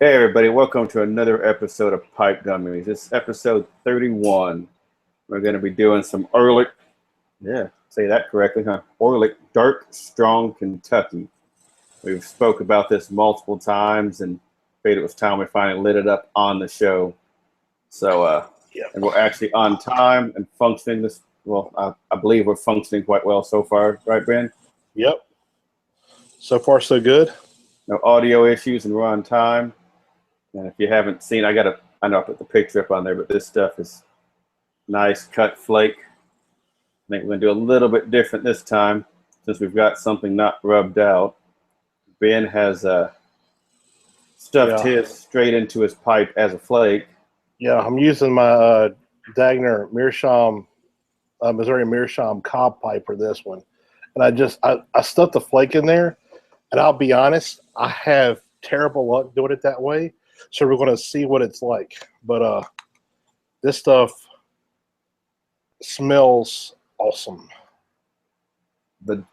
Hey everybody, welcome to another episode of Pipe Dummies. This is episode 31. We're going to be doing some Orlik, say that correctly, huh? Orlik Dark Strong Kentucky. We've spoke about this multiple times and figured it was time we finally lit it up on the show. So, Yep. and we're actually on time and functioning this, well, I believe we're functioning quite well so far, right, Ben? Yep. So far, so good. No audio issues and we're on time. And if you haven't seen, I know I put the picture up on there, but this stuff is nice cut flake. I think we're going to do a little bit different this time since we've got something not rubbed out. Ben has stuffed his straight into his pipe as a flake. Yeah, I'm using my Dagner Meerschaum, Missouri Meerschaum cob pipe for this one. And I stuffed the flake in there. And I'll be honest, I have terrible luck doing it that way. So we're going to see what it's like. But this stuff smells awesome. The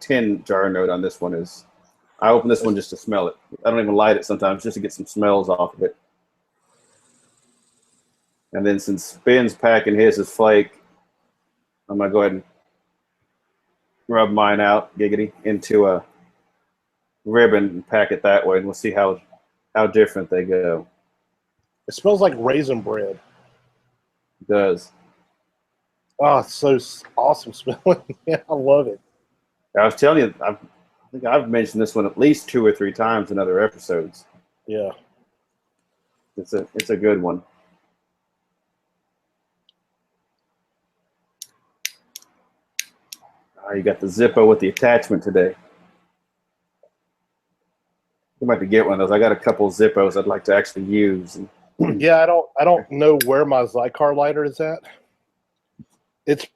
tin jar note on this one is, I open this one just to smell it. I don't even light it sometimes just to get some smells off of it. And then since Ben's packing his as flake, I'm going to go ahead and rub mine out, giggity, into a ribbon and pack it that way. And we'll see how different they go. It smells like raisin bread. It does. Oh, it's so awesome smelling. Yeah, I love it. I was telling you, I think I've mentioned this one at least 2 or 3 times in other episodes. Yeah. It's a good one. You got the Zippo with the attachment today. You might have to get one of those. I got a couple Zippos I'd like to actually use. Yeah, I don't know where my Zycar lighter is at. It's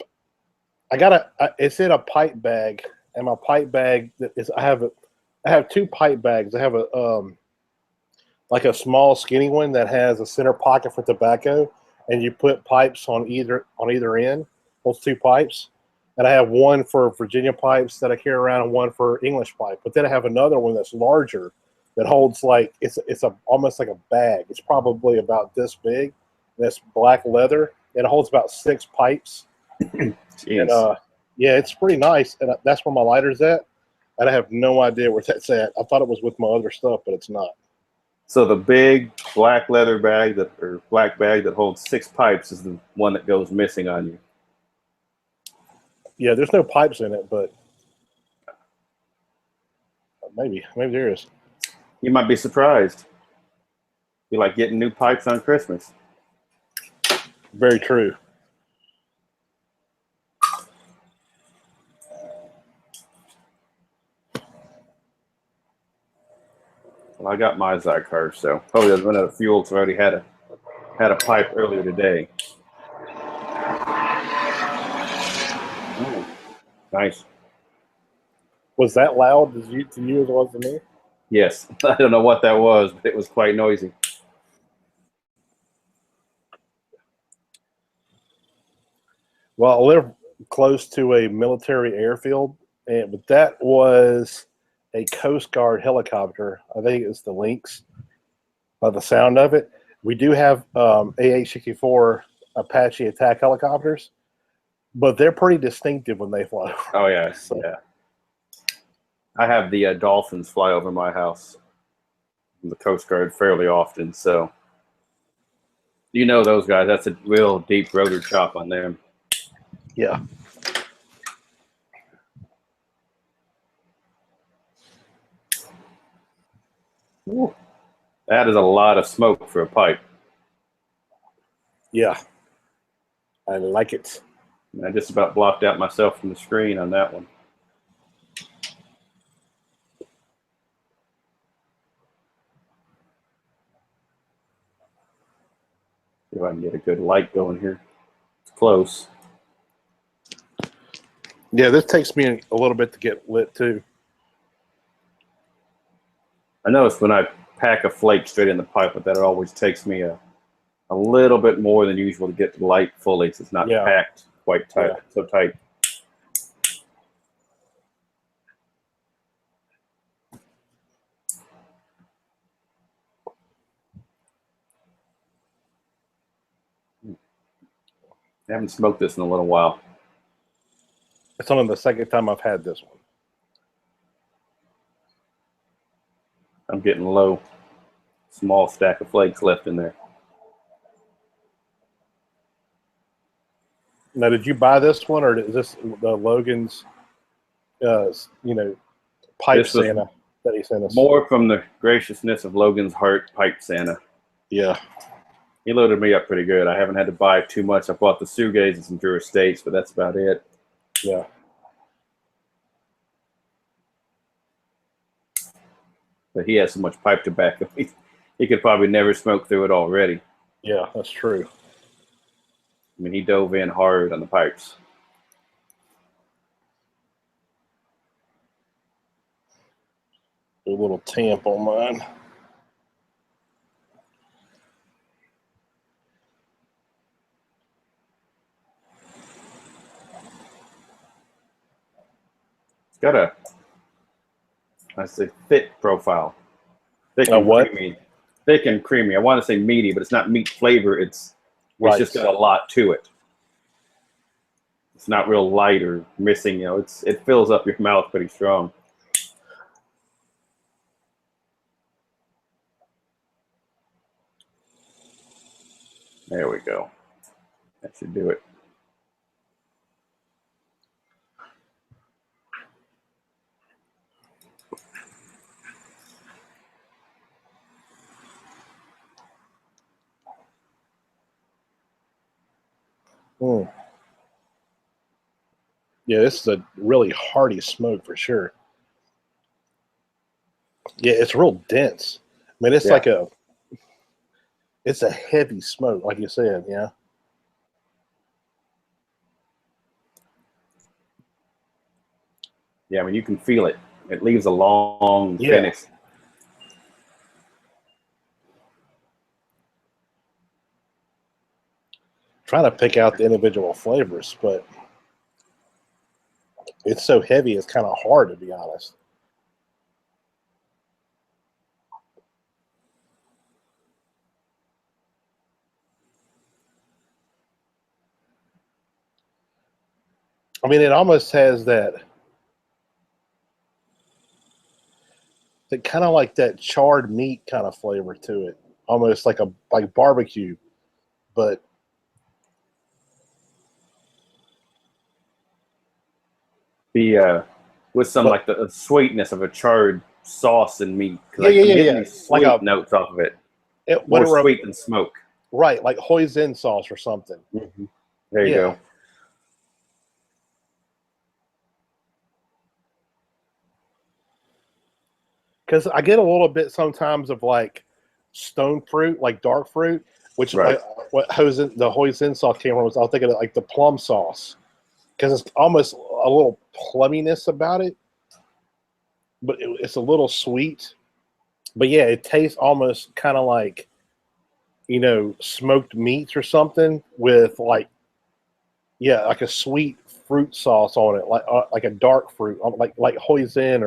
in a pipe bag, and my pipe bag I have 2 pipe bags. I have a like a small skinny one that has a center pocket for tobacco, and you put pipes on either end, those 2 pipes. And I have one for Virginia pipes that I carry around and one for English pipe. But then I have another one that's larger that holds like it's almost like a bag. It's probably about this big. That's black leather. And it holds about 6 pipes. And yeah, it's pretty nice. And that's where my lighter's at. And I have no idea where that's at. I thought it was with my other stuff, but it's not. So the big black leather bag black bag that holds 6 pipes is the one that goes missing on you. Yeah, there's no pipes in it, but maybe there is. You might be surprised. You like getting new pipes on Christmas. Very true. Well, I got my Zycar, so probably doesn't run out of fuel because I already had a pipe earlier today. Ooh, nice. Was that loud to you as well as to me? Yes. I don't know what that was, but it was quite noisy. Well, I live close to a military airfield, but that was a Coast Guard helicopter. I think it's the Lynx by the sound of it. We do have AH-64 Apache attack helicopters, but they're pretty distinctive when they fly. Oh, yeah. So. Yeah. I have the Dolphins fly over my house, the Coast Guard, fairly often. So, you know those guys. That's a real deep rotor chop on them. Yeah. Ooh. That is a lot of smoke for a pipe. Yeah. I like it. I just about blocked out myself from the screen on that one. See if I can get a good light going here. It's close. Yeah, this takes me a little bit to get lit too. I notice when I pack a flake straight in the pipe, but that it always takes me a little bit more than usual to get the light fully because it's not packed quite tight, so tight. I haven't smoked this in a little while. It's only the second time I've had this one. I'm getting low. Small stack of flakes left in there. Now, did you buy this one, or is this the Logan's, pipe Santa that he sent us? More from the graciousness of Logan's heart, pipe Santa. Yeah. He loaded me up pretty good. I haven't had to buy too much. I bought the Sugays and some Drew Estates, but that's about it. Yeah. But he has so much pipe tobacco. He could probably never smoke through it already. Yeah, that's true. I mean, he dove in hard on the pipes. Do a little tamp on mine. It's got a, I say, thick profile. Thick and creamy. Thick and creamy. I want to say meaty, but it's not meat flavor. It's just got a lot to it. It's not real light or missing. It fills up your mouth pretty strong. There we go. That should do it. Yeah, this is a really hearty smoke for sure. Yeah, it's real dense. I mean, it's it's a heavy smoke, like you said, yeah. Yeah, I mean, you can feel it. It leaves a long finish. Trying to pick out the individual flavors, but it's so heavy, it's kind of hard, to be honest. I mean, it almost has that kind of like that charred meat kind of flavor to it, almost like barbecue, but with some like the sweetness of a charred sauce and meat. Yeah. Sweet like notes off of it. More sweet than smoke. Right, like hoisin sauce or something. Mm-hmm. There you go. Because I get a little bit sometimes of like stone fruit, like dark fruit, which what the hoisin sauce came from. I was thinking of like the plum sauce, because it's almost a little plumminess about it, but it's a little sweet. But yeah, it tastes almost kind of like, smoked meats or something with like a sweet fruit sauce on it, like a dark fruit, like hoisin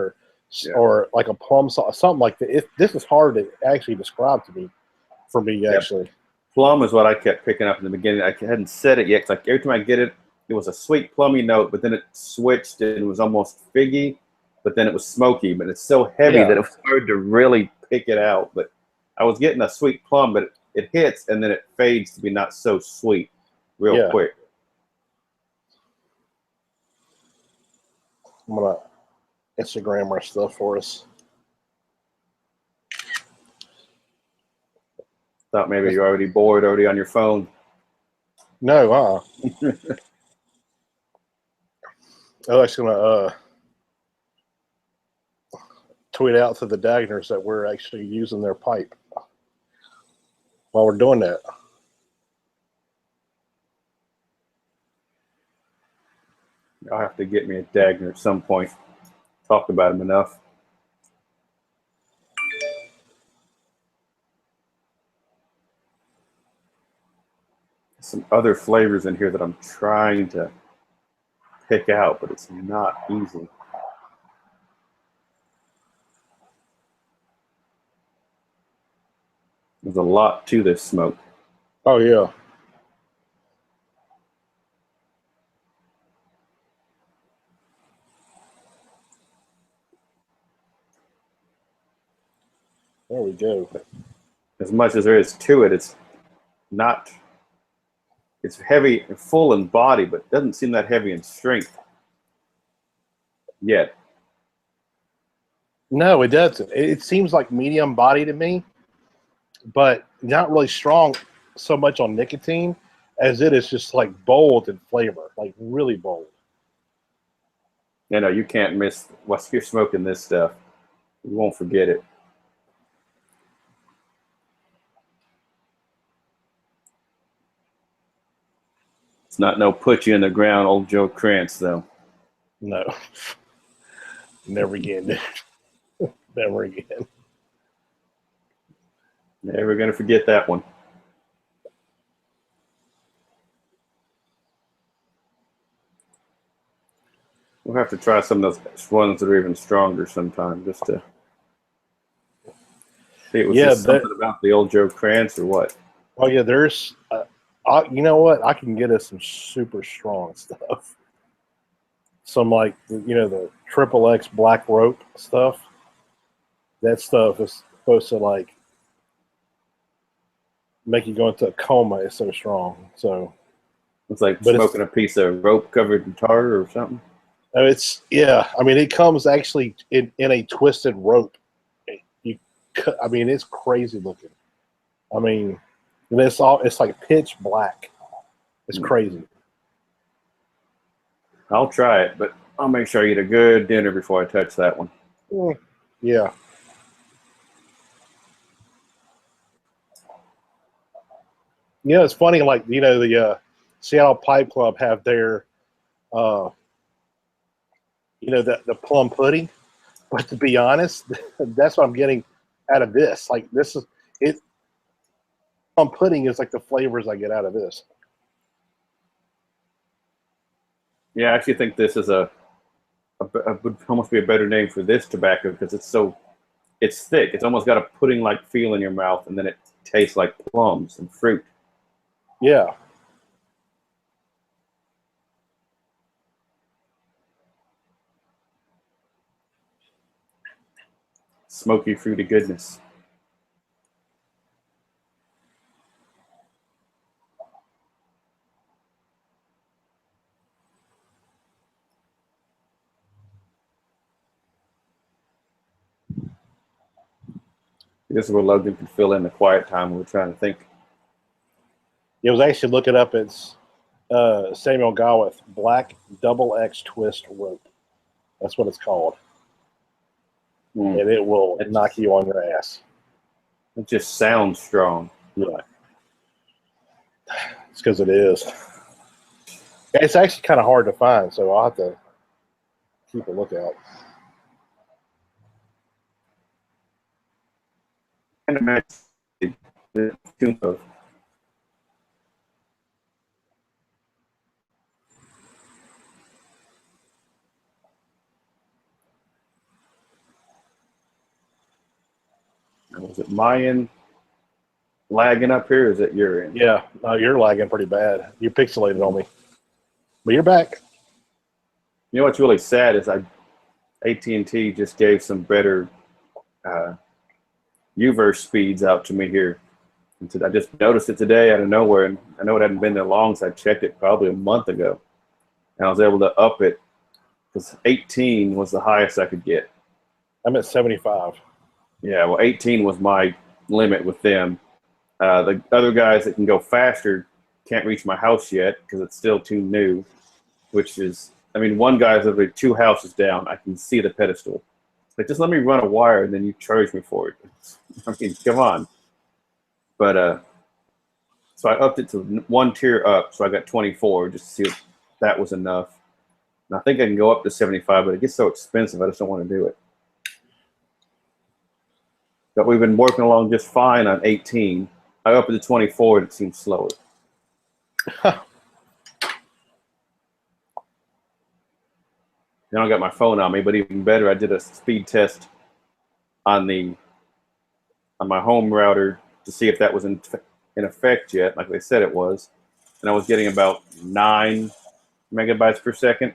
or like a plum sauce, something like that. This is hard to actually describe for me, actually. Plum is what I kept picking up in the beginning. I hadn't said it yet, because every time I get it, it was a sweet plummy note, but then it switched and it was almost figgy, but then it was smoky. But it's so heavy that it was hard to really pick it out. But I was getting a sweet plum, but it hits and then it fades to be not so sweet real quick. I'm gonna Instagram our stuff for us. Thought maybe you're already bored, already on your phone. No, I'm actually gonna tweet out to the Dagners that we're actually using their pipe while we're doing that. I'll have to get me a Dagner at some point. Talked about him enough. Some other flavors in here that I'm trying to pick out, but it's not easy. There's a lot to this smoke. Oh, yeah. There we go. As much as there is to it, it's not. It's heavy and full in body, but doesn't seem that heavy in strength yet. No, it doesn't. It seems like medium body to me, but not really strong so much on nicotine as it is just like bold in flavor, like really bold. You know, you can't miss once you're smoking this stuff. You won't forget it. It's not no put you in the ground, old Joe Krantz, though. No, never again, dude. Never again. Never gonna forget that one. We'll have to try some of those ones that are even stronger sometime, just to see it was just something about the old Joe Krantz or what. Oh yeah, there's. You know what? I can get us some super strong stuff. Some like the Triple X Black Rope stuff. That stuff is supposed to like make you go into a coma. It's so strong. So it's like smoking a piece of rope covered in tar or something. It's I mean, it comes actually in a twisted rope. I mean, it's crazy looking. I mean, and it's like pitch black. It's crazy. I'll try it, but I'll make sure I eat a good dinner before I touch that one. Yeah. You know, it's funny, like, the Seattle Pipe Club have their, the plum pudding. But to be honest, that's what I'm getting out of this. Like, this is it. Plum pudding is like the flavors I get out of this. Yeah, I actually think this is would almost be a better name for this tobacco because it's thick. It's almost got a pudding-like feel in your mouth, and then it tastes like plums and fruit. Yeah. Smoky, fruity goodness. This is where Logan could fill in the quiet time we were trying to think. It was actually looking up. It's Samuel Gawith Black Double X Twist Rope. That's what it's called. And it will knock you on your ass. It just sounds strong. Yeah. It's because it is. It's actually kind of hard to find, so I'll have to keep a lookout. And imagine the tune of was it Mayan lagging up here? Or is it your end? Yeah, you're lagging pretty bad. You pixelated on me, but you're back. You know what's really sad is AT&T just gave some better UVerse speeds out to me here. And I just noticed it today out of nowhere, and I know it hadn't been there long, so I checked it probably a month ago, and I was able to up it because 18 was the highest I could get. I'm at 75. Yeah, well, 18 was my limit with them. The other guys that can go faster can't reach my house yet because it's still too new, which is, I mean, one guy's literally 2 houses down. I can see the pedestal. Like, just let me run a wire and then you charge me for it. I mean, come on. But so I upped it to 1 tier up, so I got 24 just to see if that was enough. And I think I can go up to 75, but it gets so expensive, I just don't want to do it. But we've been working along just fine on 18. I upped it to 24, and it seems slower. Then I got my phone on me, but even better, I did a speed test on my home router to see if that was in effect yet, like they said it was. And I was getting about 9 megabytes per second,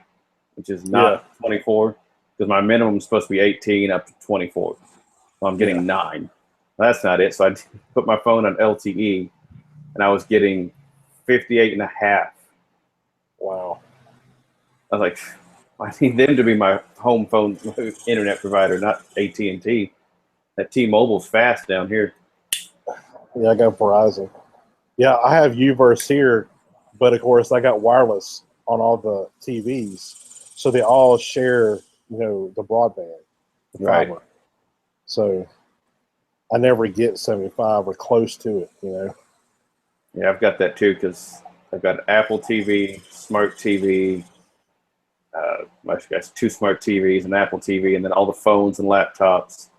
which is not 24, because my minimum is supposed to be 18 up to 24. So I'm getting 9. That's not it. So I put my phone on LTE, and I was getting 58 and a half. Wow. I was like, I need them to be my home phone internet provider, not AT&T. That T-Mobile's fast down here. Yeah, I got Verizon. Yeah, I have Uverse here, but of course I got wireless on all the TVs, so they all share, the broadband, the fiber. Right. So I never get 75 or close to it, Yeah, I've got that too because I've got Apple TV, Smart TV. I've got 2 smart TVs, an Apple TV, and then all the phones and laptops,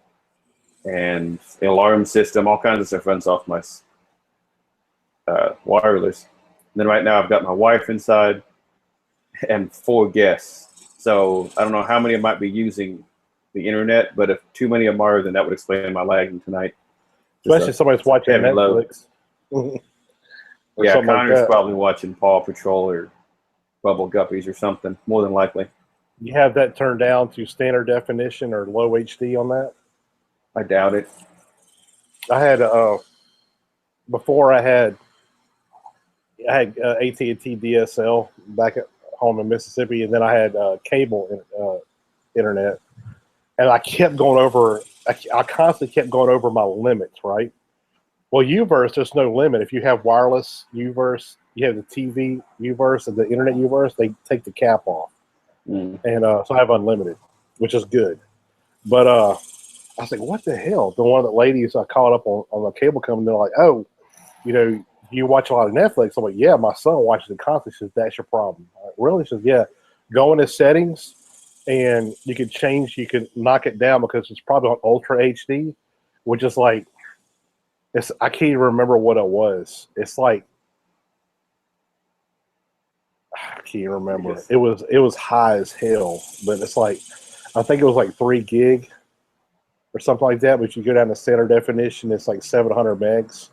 and the alarm system, all kinds of stuff runs off my wireless. And then right now I've got my wife inside and 4 guests. So I don't know how many might be using the internet, but if too many of them are, then that would explain my lagging tonight. Especially if somebody's watching Netflix. Yeah, Connor's probably watching Paw Patrol or Bubble Guppies or something, more than likely. You have that turned down to standard definition or low HD on that? I doubt it. I had before I had AT&T DSL back at home in Mississippi, and then I had cable internet, and I kept going over. I constantly kept going over my limits, right? Well, Uverse, there's no limit. If you have wireless Uverse, you have the TV Uverse and the internet Uverse, they take the cap off. And so I have unlimited, which is good. But I was like, what the hell? The one of the ladies I called up on the cable company, they're like, oh, you watch a lot of Netflix. I'm like, yeah, my son watches it constantly. She says, that's your problem. I'm like, really? She says, yeah. Go into settings, and you can knock it down because it's probably on Ultra HD, which is like, I can't even remember what it was. It's like, I can't remember. Yes. It was high as hell, but it's like, I think it was like 3 gig or something like that. But if you go down to standard definition, it's like 700 megs.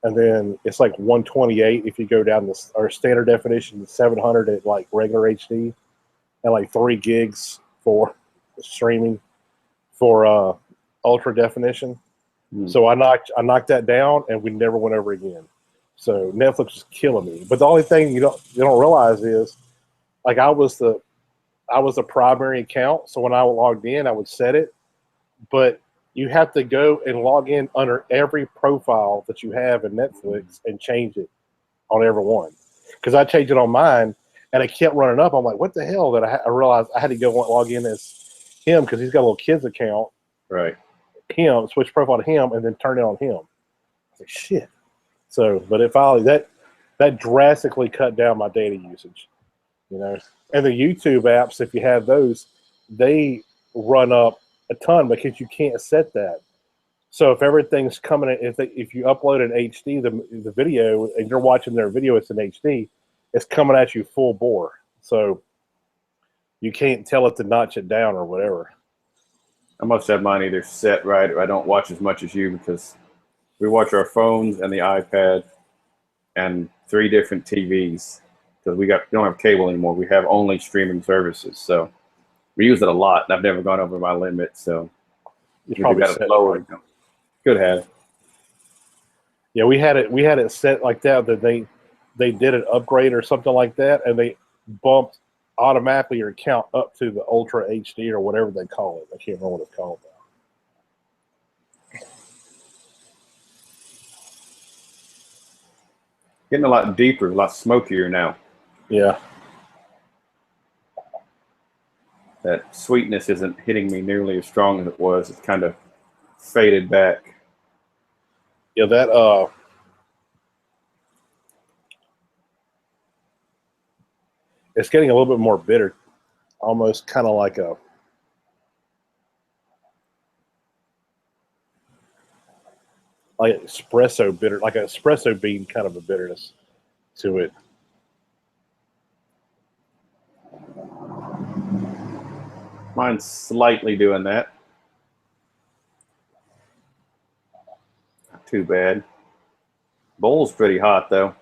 And then it's like 128 if you go down this, or standard definition, 700 at like regular HD, and like 3 gigs for streaming for ultra definition. So I knocked that down, and we never went over again. So Netflix is killing me. But the only thing you don't realize is, like, I was the primary account. So when I logged in, I would set it, but you have to go and log in under every profile that you have in Netflix and change it on every one. Because I changed it on mine, and it kept running up. I'm like, what the hell? That I realized I had to go log in as him because he's got a little kid's account. Right. Him, switch profile to him, and then turn it on him. I was like, shit. So, but it finally, that drastically cut down my data usage, And the YouTube apps, if you have those, they run up a ton because you can't set that. So if everything's coming in, if you upload an HD, the video, and you're watching their video, it's in HD, it's coming at you full bore. So you can't tell it to notch it down or whatever. I must have mine either set right, or I don't watch as much as you because we watch our phones and the iPad and 3 different TVs because we don't have cable anymore. We have only streaming services, so we use it a lot. And I've never gone over my limit, so you probably got it lower. Could have. Yeah, we had it set like that. That they did an upgrade or something like that, and they bumped automatically your account up to the Ultra HD or whatever they call it. I can't remember what it's called now. Getting a lot deeper, a lot smokier now. Yeah. That sweetness isn't hitting me nearly as strong as it was. It's kind of faded back. Yeah, that it's getting a little bit more bitter, almost kind of like a espresso bitter, like an espresso bean kind of a bitterness to it. Mine's slightly doing that. Not too bad. Bowl's pretty hot though.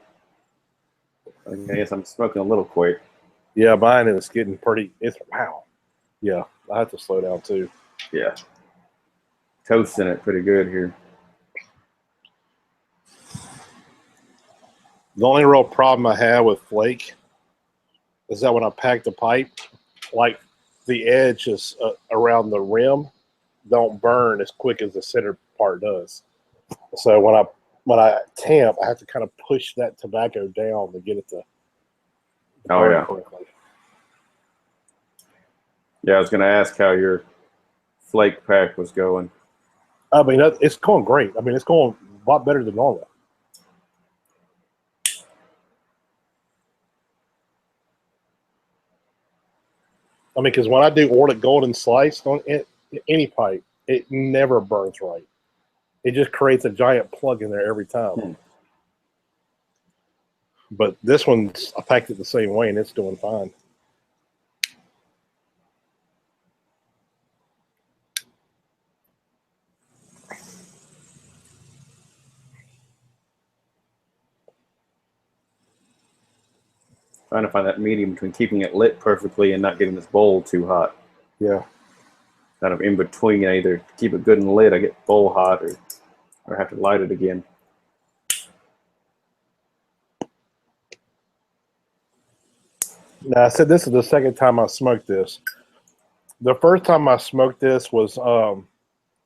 I guess I'm smoking a little quick. Yeah, mine is getting pretty. It's wow. Yeah, I have to slow down too. Yeah. Toasting it pretty good here. The only real problem I have with flake is that when I pack the pipe, like the edge is around the rim don't burn as quick as the center part does. So when I tamp, I have to kind of push that tobacco down to get it to burn correctly. Yeah, I was going to ask how your flake pack was going. I mean, it's going great. I mean, it's going a lot better than normal. I mean, because when I do Orlik Golden Slice on any pipe, it never burns right. It just creates a giant plug in there every time. But this one's, I packed it the same way, and it's doing fine. Trying to find that medium between keeping it lit perfectly and not getting this bowl too hot. Yeah. Kind of in between, either keep it good and lit, I get bowl hot, or have to light it again. Now, I said this is the second time I smoked this. The first time I smoked this was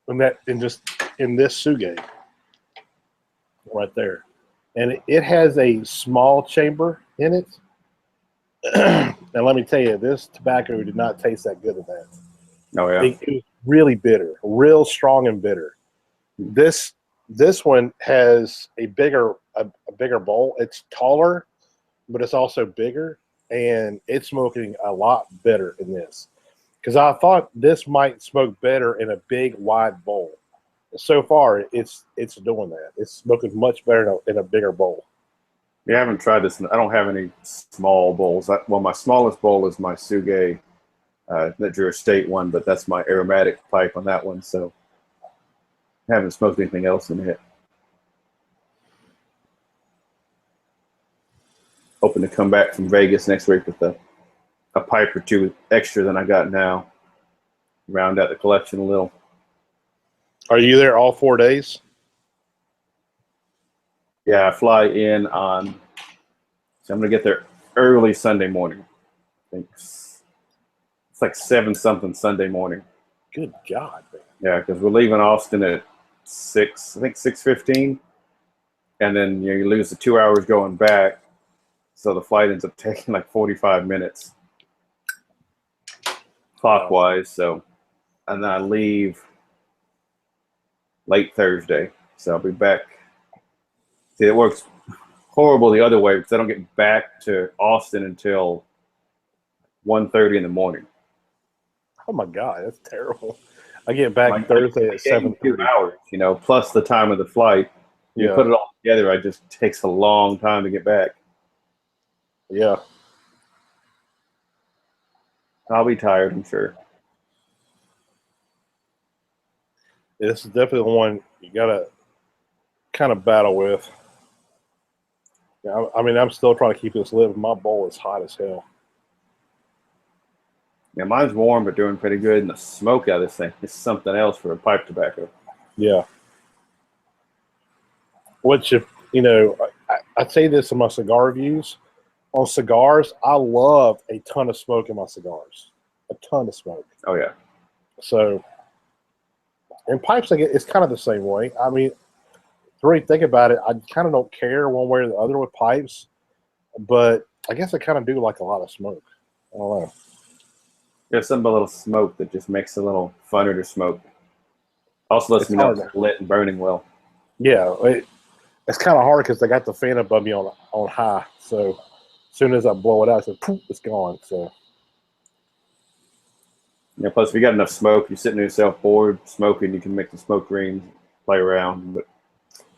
in this Suge right there, and it has a small chamber in it. And let me tell you, this tobacco did not taste that good at that. Oh yeah, it was really bitter, real strong and bitter. This one has a bigger bowl. It's taller, but it's also bigger, and it's smoking a lot better in this. Because I thought this might smoke better in a big, wide bowl. So far, it's doing that. It's smoking much better in a bigger bowl. Yeah, I haven't tried this. I don't have any small bowls. Well, my smallest bowl is my Suge, that Drew Estate one, but that's my aromatic pipe on that one. So I haven't smoked anything else in it. Hoping to come back from Vegas next week with a pipe or two extra than I got now. Round out the collection a little. Are you there all 4 days? Yeah, I fly in on, so I'm going to get there early Sunday morning. I think it's like 7-something Sunday morning. Good God, man. Yeah, because we're leaving Austin at 6, I think 6:15. And then you lose the 2 hours going back. So the flight ends up taking like 45 minutes clockwise. So, and then I leave late Thursday. So I'll be back. See, it works horrible the other way because I don't get back to Austin until 1:30 in the morning. Oh my God, that's terrible. I get back Thursday at 7:30. 2 hours, plus the time of the flight. You put it all together, it just takes a long time to get back. Yeah. I'll be tired, I'm sure. This is definitely the one you got to kind of battle with. Yeah, I mean, I'm still trying to keep this lit. My bowl is hot as hell. Yeah, mine's warm, but doing pretty good. And the smoke out of this thing is something else for a pipe tobacco. Yeah. Which, I say this in my cigar reviews. On cigars, I love a ton of smoke in my cigars. A ton of smoke. Oh, yeah. So, in pipes, it's kind of the same way. I mean, to really think about it, I kind of don't care one way or the other with pipes, but I guess I kind of do like a lot of smoke. I don't know. There's some little smoke that just makes it a little funner to smoke. Also lets me know it's lit and burning well. Yeah, it's kind of hard because they got the fan above me on high. So as soon as I blow it out, it's gone. So yeah. Plus, if you got enough smoke, you're sitting yourself bored smoking, you can make the smoke rings, play around. But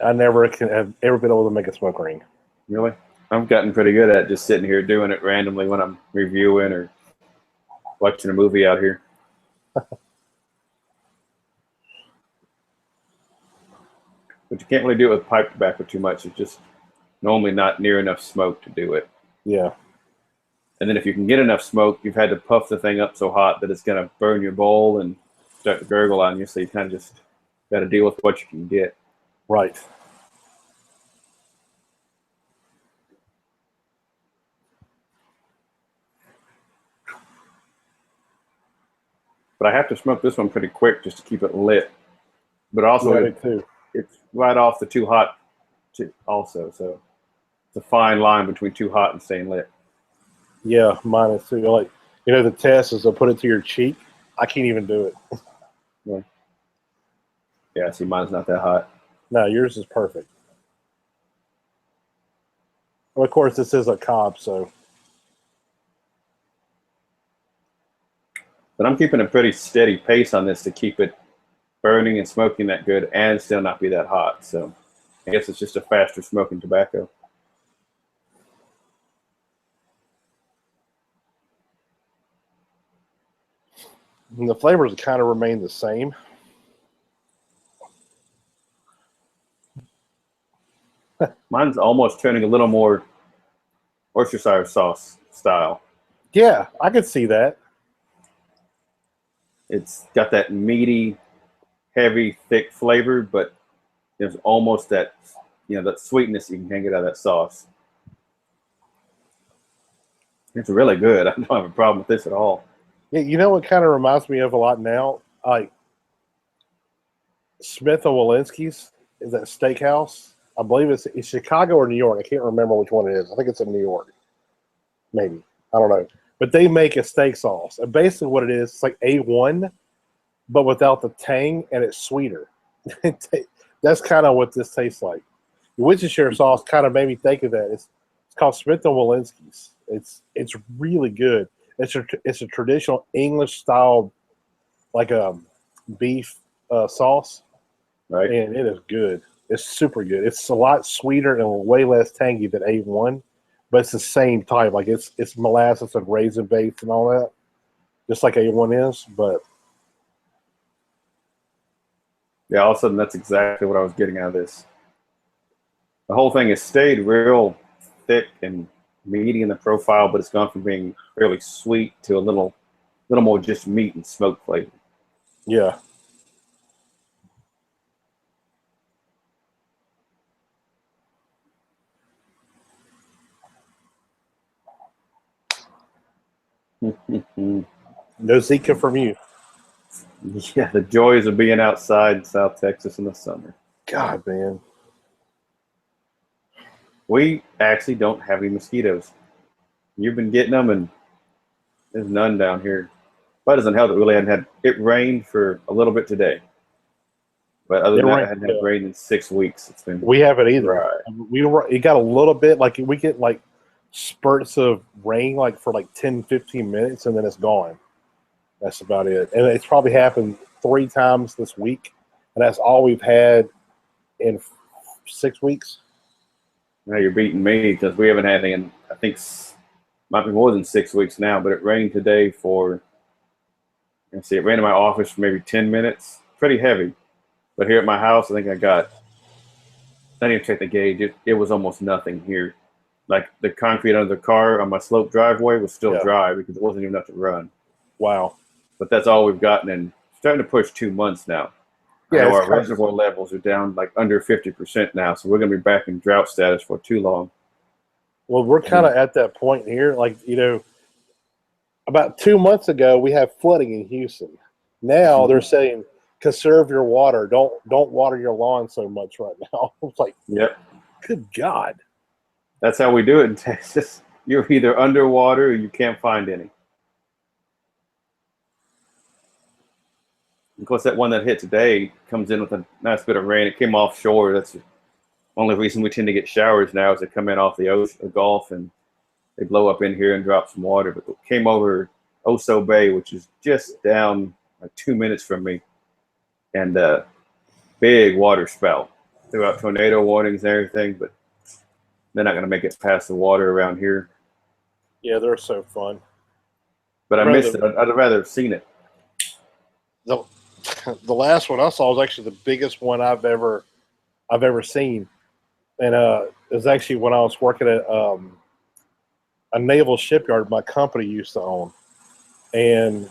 I never have ever been able to make a smoke ring. Really, I've gotten pretty good at just sitting here doing it randomly when I'm reviewing or watching a movie out here. But you can't really do it with pipe tobacco too much. It's just normally not near enough smoke to do it. Yeah. And then if you can get enough smoke, you've had to puff the thing up so hot that it's going to burn your bowl and start to gurgle on you. So you kind of just got to deal with what you can get. Right. but I have to smoke this one pretty quick just to keep it lit. But also, it's right off the too hot, also. So it's a fine line between too hot and staying lit. Yeah, mine is too. Like, you know, the test is to put it to your cheek. I can't even do it. Yeah, see, mine's not that hot. No, yours is perfect. Well, of course, this is a cob, so. But I'm keeping a pretty steady pace on this to keep it burning and smoking that good and still not be that hot. So I guess it's just a faster smoking tobacco. And the flavors kind of remain the same. Mine's almost turning a little more Worcestershire sauce style. Yeah, I could see that. It's got that meaty, heavy, thick flavor, but there's almost that, that sweetness you can get out of that sauce. It's really good. I don't have a problem with this at all. Yeah, you know what kind of reminds me of a lot now? Like Smith & Wollensky's is that steakhouse. I believe it's Chicago or New York. I can't remember which one it is. I think it's in New York. Maybe. I don't know. But they make a steak sauce. And basically what it is, it's like A1, but without the tang, and it's sweeter. That's kind of what this tastes like. The Worcestershire sauce kind of made me think of that. It's called Smith & Wollensky's. It's really good. It's a traditional English style, like a beef sauce, right? And it is good. It's super good. It's a lot sweeter and way less tangy than A1, but it's the same type. Like it's molasses and raisin based and all that, just like A1 is. But yeah, all of a sudden that's exactly what I was getting out of this. The whole thing has stayed real thick and meaty in the profile, but it's gone from being fairly sweet to a little more just meat and smoke flavor. Yeah. No Zika from you. Yeah, the joys of being outside in South Texas in the summer. God, man. We actually don't have any mosquitoes. You've been getting them, and there's none down here. That doesn't help that we really hadn't had it rained for a little bit today. But other than that, I hadn't had rain in 6 weeks. It's been we haven't either. Dry. It got a little bit, like we get like spurts of rain like for like 10, 15 minutes, and then it's gone. That's about it. And it's probably happened 3 times this week, and that's all we've had in 6 weeks. Now you're beating me because we haven't had anything in, I think, might be more than 6 weeks now, but it rained today for, let's see, it rained in my office for maybe 10 minutes. Pretty heavy. But here at my house, I think I didn't even check the gauge. It was almost nothing here. Like the concrete under the car on my slope driveway was still dry because it wasn't even enough to run. Wow. But that's all we've gotten in. Starting to push 2 months now. Yeah, our reservoir levels are down like under 50% now, so we're going to be back in drought status for too long. Well, we're kind of at that point here. Like, about 2 months ago, we had flooding in Houston. Now they're saying, conserve your water. Don't water your lawn so much right now. It's like, yep. Good God. That's how we do it in Texas. You're either underwater or you can't find any. Of course, that one that hit today comes in with a nice bit of rain. It came offshore. That's the only reason we tend to get showers now is they come in off the ocean, the Gulf, and they blow up in here and drop some water. But it came over Oso Bay, which is just down like 2 minutes from me, and big water spout. Threw out tornado warnings and everything, but they're not going to make it past the water around here. Yeah, they're so fun. But I missed it. I'd rather have seen it. The last one I saw was actually the biggest one I've ever seen, and it was actually when I was working at a naval shipyard my company used to own, and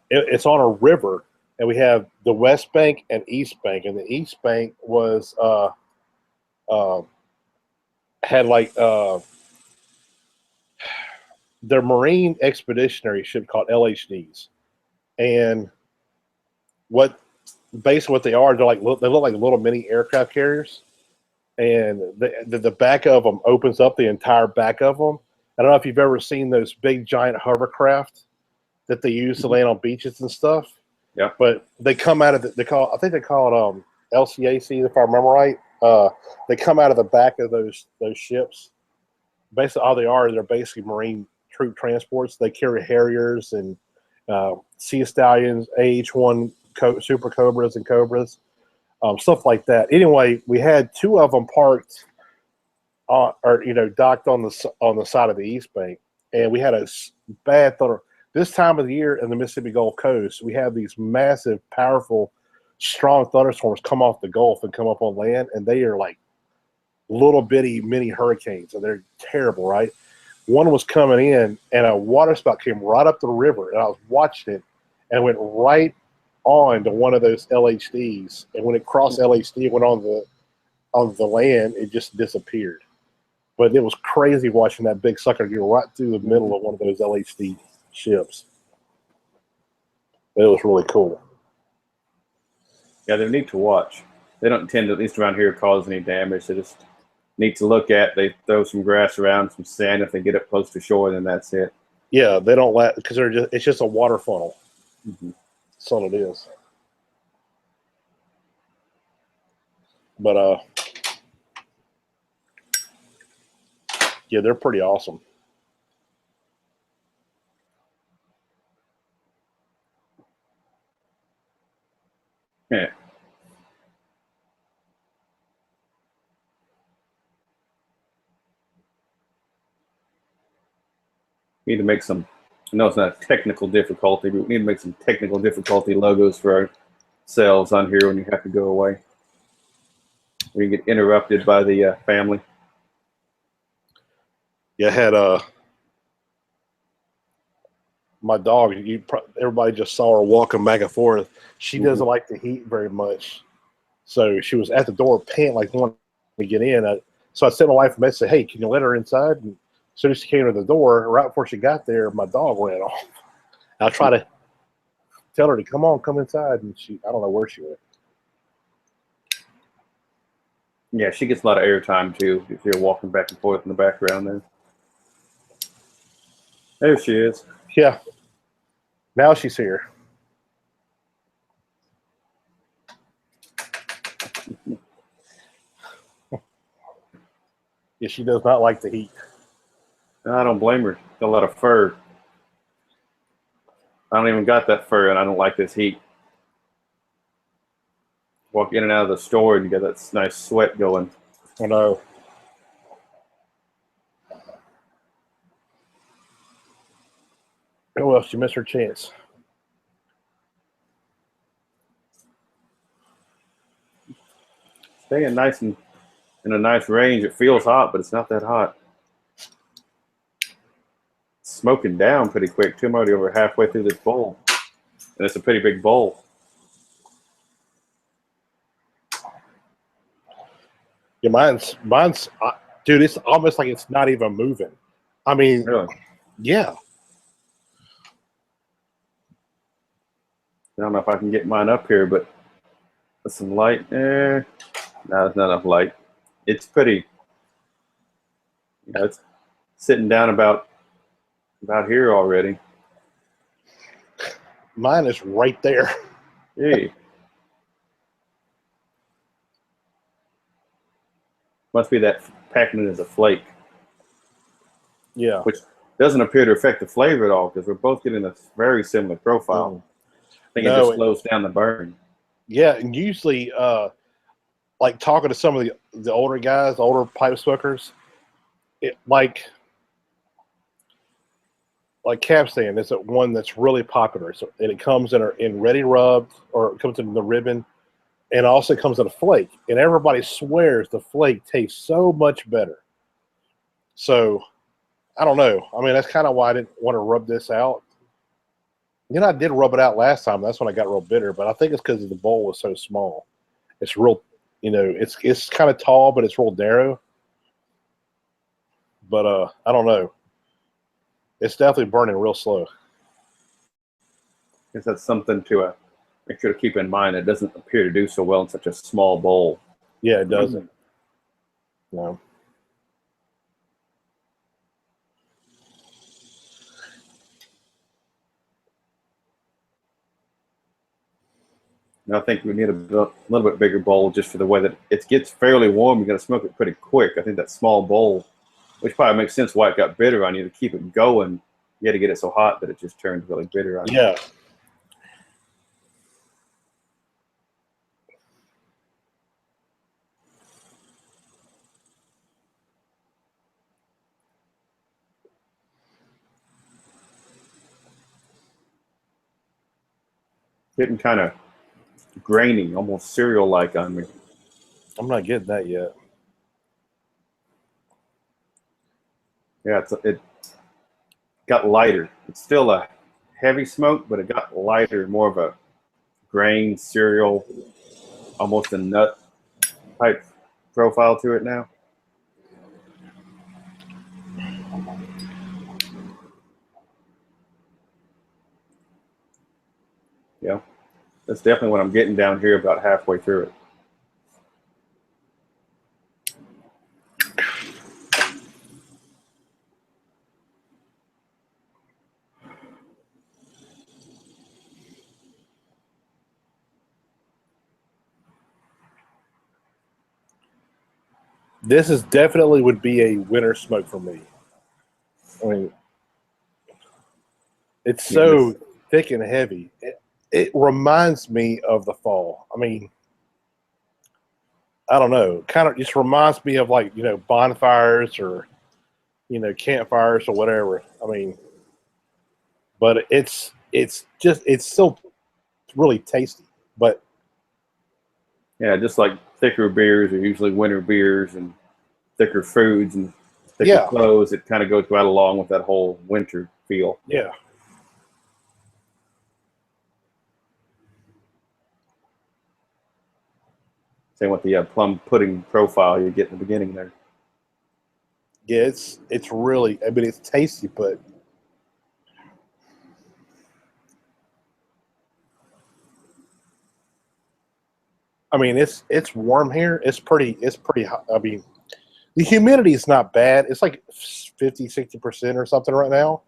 it's on a river, and we have the West Bank and East Bank, and the East Bank was had like their Marine expeditionary ship called LHDs. And what basically what they are, they look like little mini aircraft carriers. And the back of them opens up, the entire back of them. I don't know if you've ever seen those big giant hovercraft that they use to land on beaches and stuff. Yeah. But they come out of I think they call it LCAC, if I remember right. They come out of the back of those ships. Basically, all they are, they're basically marine troop transports. They carry Harriers and Sea Stallions, AH-1 Super Cobras and Cobras, stuff like that. Anyway, we had two of them parked, docked on the side of the East Bank, and we had a bad thunder. This time of the year in the Mississippi Gulf Coast, we have these massive, powerful, strong thunderstorms come off the Gulf and come up on land, and they are like little bitty mini hurricanes, and they're terrible, right? One was coming in, and a water spout came right up the river, and I was watching it, and it went right on to one of those LHDs, and when it crossed LHD, went on the land, it just disappeared. But it was crazy watching that big sucker go right through the middle of one of those LHD ships. It was really cool. Yeah, they're neat to watch. They don't tend to, at least around here, cause any damage. They just neat to look at. They throw some grass around, some sand if they get up close to shore, then that's it. Yeah, they don't let, because it's just a water funnel. Mm-hmm. That's all it is. But yeah, they're pretty awesome. Yeah. We need to make some, I know it's not a technical difficulty, but we need to make some technical difficulty logos for ourselves on here when you have to go away. We get interrupted by the family. Yeah, I had my dog, everybody just saw her walking back and forth. She doesn't like the heat very much. So she was at the door panting like wanting to get in. So I sent my wife a message, hey, can you let her inside? And as soon as she came to the door, right before she got there, my dog ran off. I tried to tell her to come inside, and I don't know where she went. Yeah, she gets a lot of airtime too if you're walking back and forth in the background there. There she is. Yeah. Now she's here. Yeah, she does not like the heat. I don't blame her. Got a lot of fur. I don't even got that fur, and I don't like this heat. Walk in and out of the store, and you got that nice sweat going. I know. Oh, well, she missed her chance. Staying nice and in a nice range. It feels hot, but it's not that hot. It's smoking down pretty quick, too. I'm already over halfway through this bowl. And it's a pretty big bowl. Yeah, mine's dude, it's almost like it's not even moving. I mean, Really? Yeah. I don't know if I can get mine up here, but with some light, no, there's not enough light. It's pretty, it's sitting down about here already. Mine is right there. Hey. Must be that packing it as a flake. Yeah. Which doesn't appear to affect the flavor at all because we're both getting a very similar profile. I think it just slows down the burn. Yeah, and usually, like talking to some of the older guys, older pipe smokers, like Capstan is one that's really popular. So, and it comes in ready rubbed, or it comes in the ribbon, and also comes in a flake. And everybody swears the flake tastes so much better. So, I don't know. I mean, that's kind of why I didn't want to rub this out. You know, I did rub it out last time. That's when I got real bitter. But I think it's because the bowl was so small. It's real, it's kind of tall, but it's real narrow. But I don't know. It's definitely burning real slow. guess that's something to make sure to keep in mind. It doesn't appear to do so well in such a small bowl. Yeah, it doesn't. No. And I think we need a little bit bigger bowl just for the way that it gets fairly warm. You got to smoke it pretty quick. I think that small bowl, which probably makes sense why it got bitter on you, to keep it going. You had to get it so hot that it just turns really bitter on you. Yeah. Getting kind of grainy, almost cereal-like on me. I'm not getting that yet. Yeah, it got lighter. It's still a heavy smoke, but it got lighter, more of a grain cereal, almost a nut type profile to it now. Yeah, that's definitely what I'm getting down here about halfway through it. This is definitely would be a winter smoke for me. I mean, it's so thick and heavy. It reminds me of the fall. I mean, I don't know. Kind of just reminds me of, like, bonfires or, campfires or whatever. I mean, but it's still really tasty. But yeah, just like thicker beers are usually winter beers, and thicker foods and thicker clothes, it kind of goes right along with that whole winter feel. Yeah. Same with the plum pudding profile you get in the beginning there. Yeah, it's really, I mean, it's tasty, but I mean, it's warm here. It's pretty hot. I mean, the humidity is not bad. It's like 50-60% or something right now.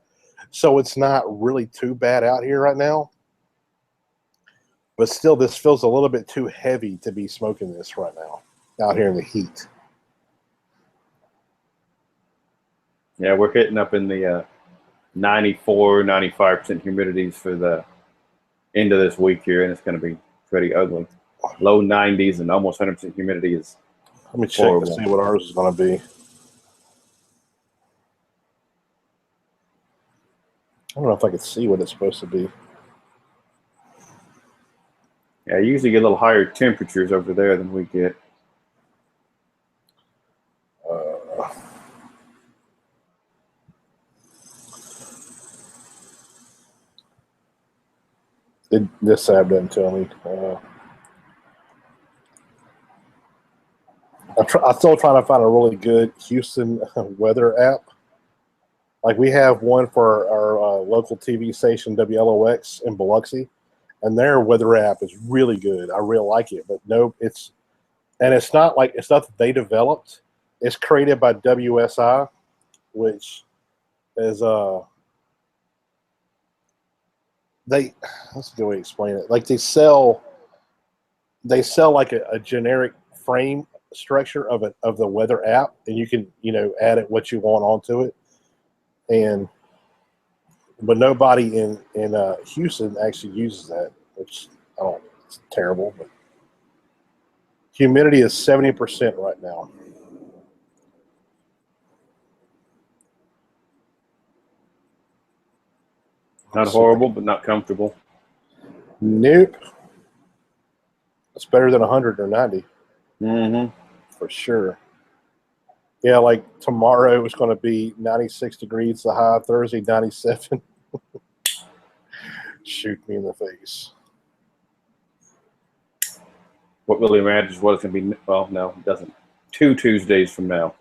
So it's not really too bad out here right now. But still, this feels a little bit too heavy to be smoking this right now, out here in the heat. Yeah, we're hitting up in the 94, 95% humidities for the end of this week here, and it's going to be pretty ugly. Low 90s and almost 100% humidity is Let me check horrible. to see what ours is going to be. I don't know if I can see what it's supposed to be. Yeah, you usually get a little higher temperatures over there than we get. This app doesn't tell me. I'm still trying to find a really good Houston weather app. Like, we have one for our local TV station, WLOX in Biloxi, and their weather app is really good. I really like it. But no, it's not that they developed. It's created by WSI, which is let's go and explain it. Like, they sell like a generic frame structure of the weather app, and you can add it what you want onto it, but nobody in Houston actually uses that, which I don't. It's terrible. But humidity is 70% right now. Not horrible, but not comfortable. Nope. It's better than 100 or 90. Mm-hmm. For sure. Yeah, like tomorrow it's going to be 96 degrees, the high. Thursday, 97. Shoot me in the face. What really matters is what it's going to be. Well, no, it doesn't. 2 Tuesdays from now.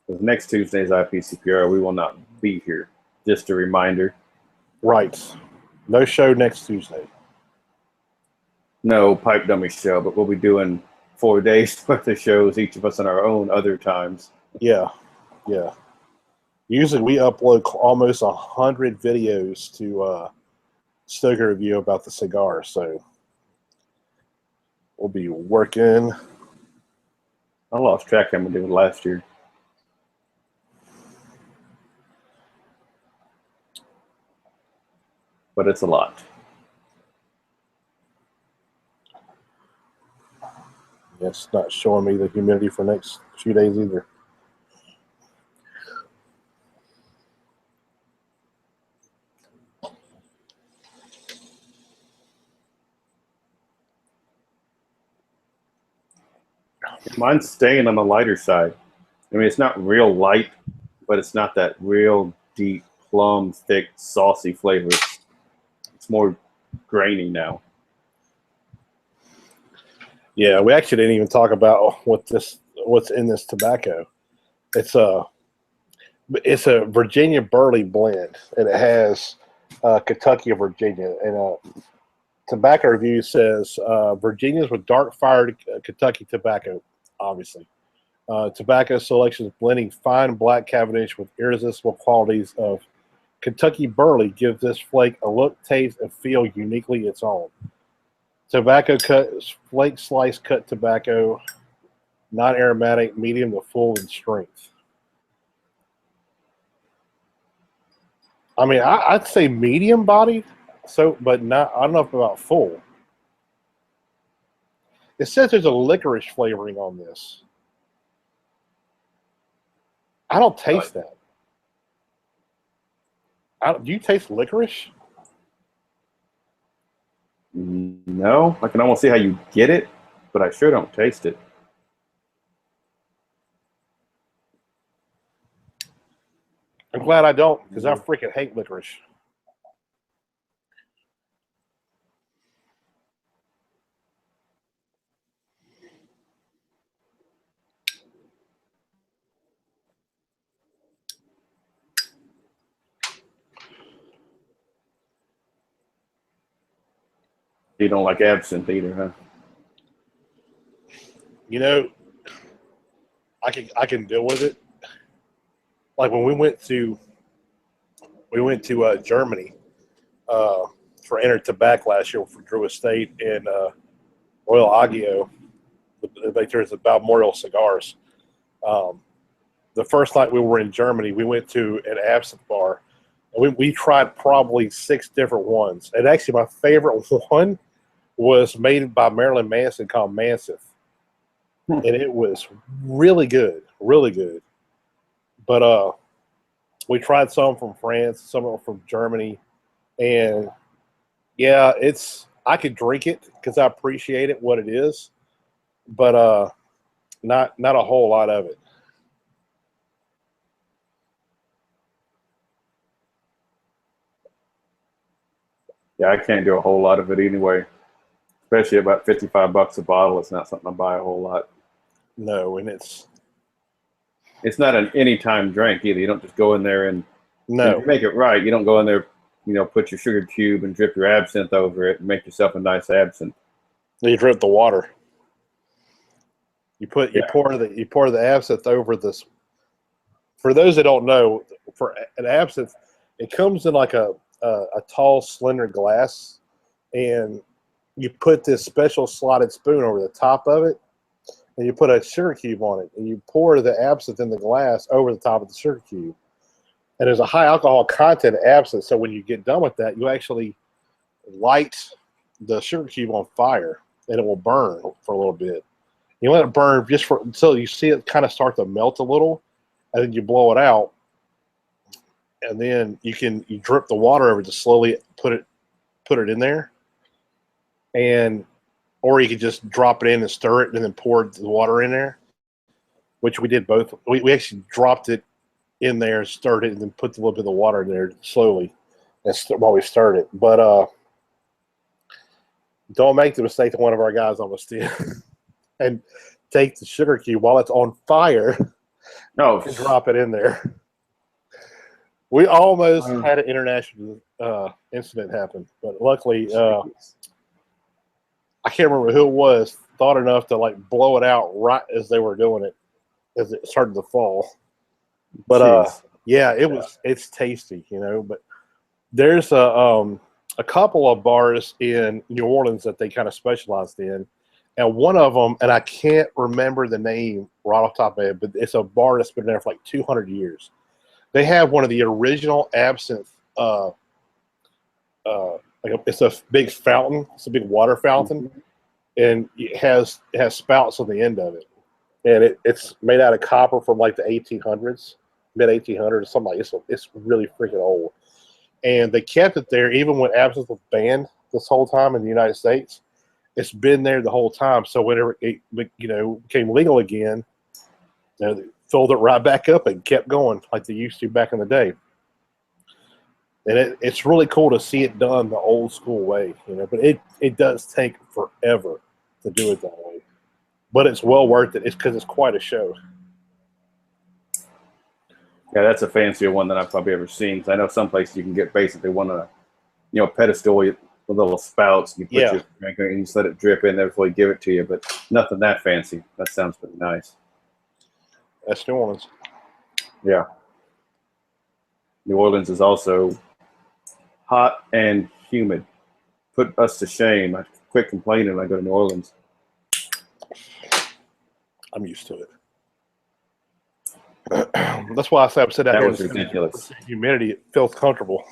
Because next Tuesday's IPCPR, we will not be here. Just a reminder. Right. No show next Tuesday. No Pipe Dummy show, but we'll be doing 4 days worth of shows, each of us on our own other times. Yeah, yeah. Usually we upload almost 100 videos to Stoker Review about the cigar, so we'll be working. I lost track how many we did last year. But it's a lot. It's not showing me the humidity for next few days either. Mine's staying on the lighter side. I mean, it's not real light, but it's not that real deep, plum, thick, saucy flavor. It's more grainy now. Yeah, we actually didn't even talk about what's in this tobacco. It's a Virginia Burley blend, and it has Kentucky and Virginia. And Tobacco Review says Virginia's with dark-fired Kentucky tobacco, obviously. Tobacco selections blending fine black Cavendish with irresistible qualities of Kentucky Burley gives this flake a look, taste, and feel uniquely its own. Tobacco cut, flake slice cut tobacco, non-aromatic, medium to full in strength. I mean, I'd say medium bodied, so, but not. I don't know about full. It says there's a licorice flavoring on this. I don't taste that. Do you taste licorice? No, I can almost see how you get it, but I sure don't taste it. I'm glad I don't, because I freaking hate licorice. You don't like absinthe either, huh? You know, I can deal with it. Like when we went to Germany for Enter Tobacco last year for Drew Estate and Royal Agio. There's the Balmoral cigars. The first night we were in Germany, we went to an absinthe bar. And we tried probably 6 different ones. And actually, my favorite one was made by Marilyn Manson called Mansith. And it was really good, really good. But we tried some from France, some from Germany. And yeah, I could drink it because I appreciate it, what it is. But not a whole lot of it. Yeah, I can't do a whole lot of it anyway. Especially about $55 a bottle. It's not something I buy a whole lot. No, and it's not an anytime drink either. You don't just go in there and no. if you make it right. You don't go in there, put your sugar cube and drip your absinthe over it and make yourself a nice absinthe. You drip the water. You pour the absinthe over this. For those that don't know, for an absinthe, it comes in like a tall, slender glass, and you put this special slotted spoon over the top of it, and you put a sugar cube on it, and you pour the absinthe in the glass over the top of the sugar cube. And there's a high alcohol content absinthe, so when you get done with that, you actually light the sugar cube on fire, and it will burn for a little bit. You let it burn just until you see it kind of start to melt a little, and then you blow it out, and then you drip the water over to slowly put it in there, or you could just drop it in and stir it, and then pour the water in there, which we did both. We actually dropped it in there, stirred it, and then put a little bit of the water in there slowly while we stirred it. But don't make the mistake that one of our guys almost did and take the sugar cube while it's on fire and drop it in there. We almost had an international incident happen, but luckily, I can't remember who it was, thought enough to like blow it out right as they were doing it, as it started to fall. But yeah, it's tasty, you know. But there's a couple of bars in New Orleans that they kind of specialized in, and one of them, and I can't remember the name right off the top of my head, but it's a bar that's been there for like 200 years. They have one of the original absinthe. It's a big fountain. It's a big water fountain, and it has spouts on the end of it, and it's made out of copper from like the 1800s, mid 1800s, something like this. It's really freaking old, and they kept it there even when absinthe was banned this whole time in the United States. It's been there the whole time. So whenever it became legal again, they filled it right back up and kept going like they used to back in the day. And it's really cool to see it done the old school way, you know. But it does take forever to do it that way. But it's well worth it. It's because it's quite a show. Yeah, that's a fancier one than I've probably ever seen. Because I know some places you can get basically one on a pedestal with little spouts. You put your drink in and you just let it drip in there before you give it to you. But nothing that fancy. That sounds pretty nice. That's New Orleans. Yeah. New Orleans is also hot and humid. Put us to shame. I quit complaining when I go to New Orleans. I'm used to it. That's why I said I'm sitting out that here. Was ridiculous. Humidity, it feels comfortable.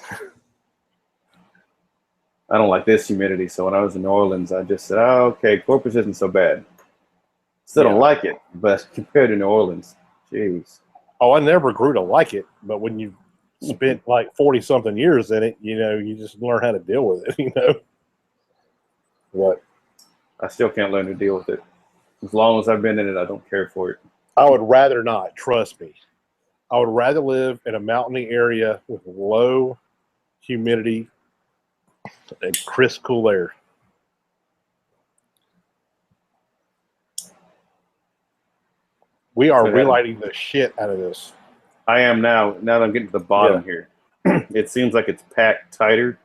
I don't like this humidity, so when I was in New Orleans, I just said, "Oh, okay, Corpus isn't so bad." Still don't like it, but compared to New Orleans, jeez. Oh, I never grew to like it, but when you spent like 40-something years in it, you know, you just learn how to deal with it, you know. But I still can't learn to deal with it. As long as I've been in it, I don't care for it. I would rather not, trust me. I would rather live in a mountainy area with low humidity and crisp, cool air. We are relighting the shit out of this. I am now. Now that I'm getting to the bottom here, it seems like it's packed tighter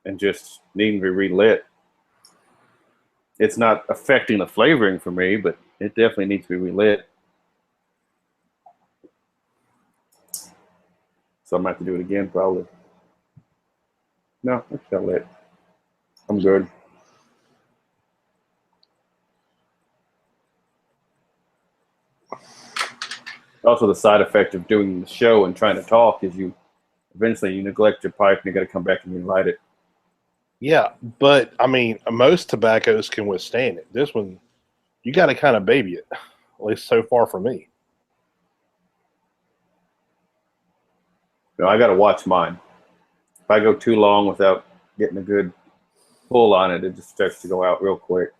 and just needing to be relit. It's not affecting the flavoring for me, but it definitely needs to be relit. So I'm going to have to do it again, probably. No, it's not lit. I'm good. Also, the side effect of doing the show and trying to talk is eventually you neglect your pipe and you got to come back and relight it. Yeah, but I mean, most tobaccos can withstand it. This one, you got to kind of baby it, at least so far for me. No, I got to watch mine. If I go too long without getting a good pull on it, it just starts to go out real quick.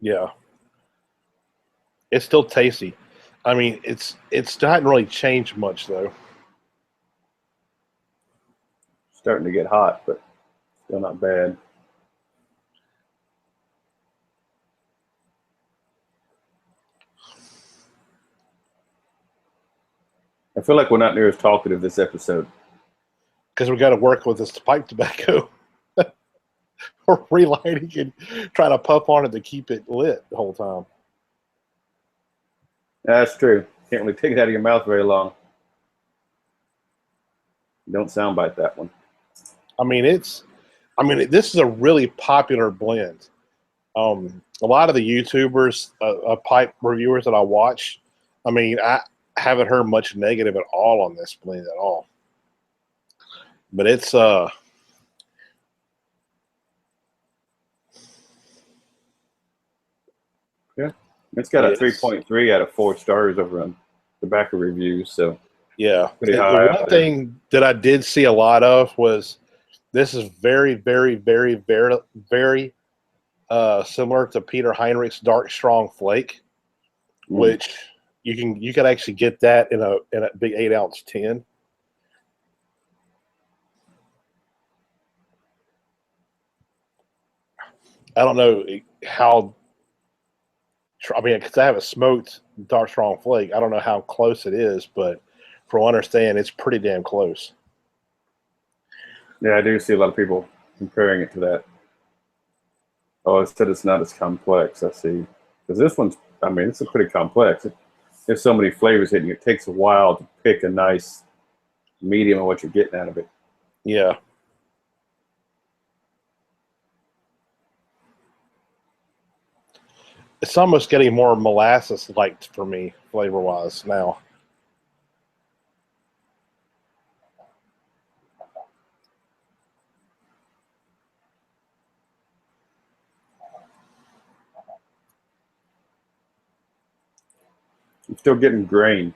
Yeah. It's still tasty. I mean, it's not really changed much, though. Starting to get hot, but still not bad. I feel like we're not near as talkative this episode. Because we got to work with this pipe tobacco. We're relighting and trying to puff on it to keep it lit the whole time. That's true. Can't really take it out of your mouth very long. Don't soundbite that one. I mean, this is a really popular blend. A lot of the YouTubers, pipe reviewers that I watch, I mean, I haven't heard much negative at all on this blend at all. But it's yeah, it's got a 3.3 out of 4 stars over on tobacco reviews. So yeah, pretty high. The one thing that I did see a lot of was this is very, very, very, very, very similar to Peter Heinrich's Dark Strong Flake, which you could actually get that in a big 8-ounce tin. I don't know how I mean, because I haven't smoked dark strong flake. I don't know how close it is, but from what I understand, it's pretty damn close. Yeah, I do see a lot of people comparing it to that. Oh, it said it's not as complex. I see. Because this one's, I mean, it's a pretty complex. There's so many flavors hitting you. It takes a while to pick a nice medium of what you're getting out of it. Yeah. It's almost getting more molasses-like for me, flavor-wise, now. I'm still getting grain.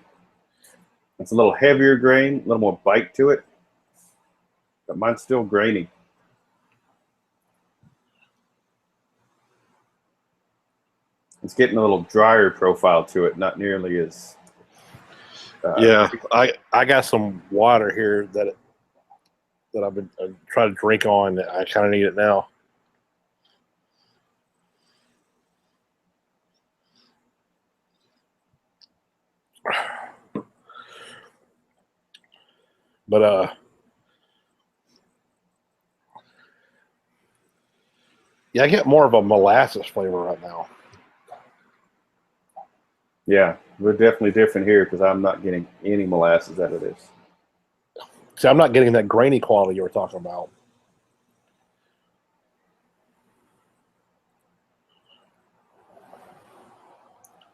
It's a little heavier grain, a little more bite to it, but mine's still grainy. It's getting a little drier profile to it, not nearly as. Yeah, I got some water here that I've been trying to drink on. I kind of need it now. But yeah, I get more of a molasses flavor right now. Yeah, we're definitely different here because I'm not getting any molasses out of this. See, I'm not getting that grainy quality you were talking about.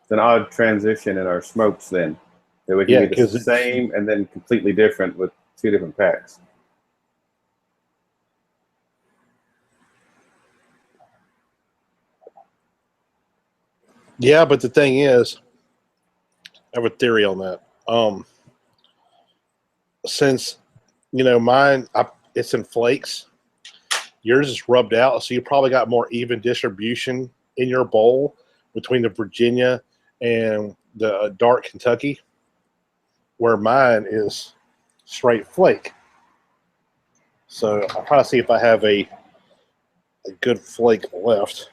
It's an odd transition in our smokes then. That we can be the same and then completely different with two different packs. Yeah, but the thing is, I have a theory on that. Since, mine, it's in flakes, yours is rubbed out, so you probably got more even distribution in your bowl between the Virginia and the dark Kentucky, where mine is straight flake. So I'm trying to see if I have a good flake left.